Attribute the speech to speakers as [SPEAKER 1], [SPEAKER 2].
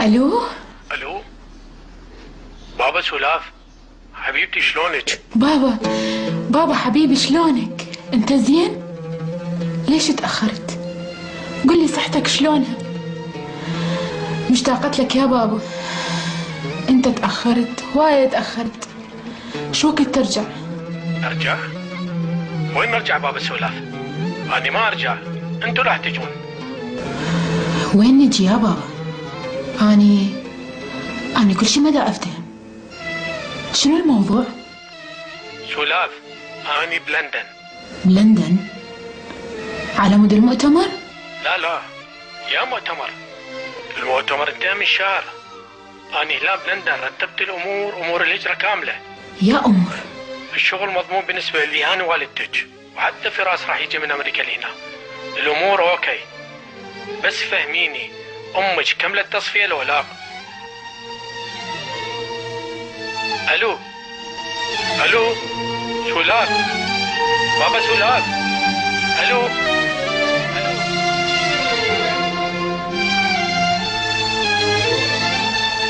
[SPEAKER 1] الو.
[SPEAKER 2] الو بابا سولاف، حبيبتي شلونك؟
[SPEAKER 1] بابا حبيبي شلونك؟ انت زين؟ ليش تأخرت؟ قل لي صحتك شلونها؟ مشتاقت لك يا بابا. انت تأخرت، وايد تأخرت. شو وقت ترجع؟
[SPEAKER 2] ارجع؟ وين نرجع بابا سولاف؟ أنا ما ارجع، انتوا راح تجون.
[SPEAKER 1] وين نجي يا بابا؟ اني كل شي ما دا افتهم. شنو الموضوع؟
[SPEAKER 2] سولاف، أنا بلندن.
[SPEAKER 1] بلندن؟ على مود المؤتمر؟
[SPEAKER 2] لا يا مؤتمر. المؤتمر انتهى من شهر. أنا هنا بلندن رتبت أمور الهجرة كاملة.
[SPEAKER 1] يا أمور،
[SPEAKER 2] الشغل مضمون بالنسبة لي أنا ووالدتك، وحتى فراس راح يجي من أمريكا لهنا. الأمور أوكي، بس فهميني، أمك كملت تصفية لو لا؟ ألو سولاف، بابا سولاف، ألو.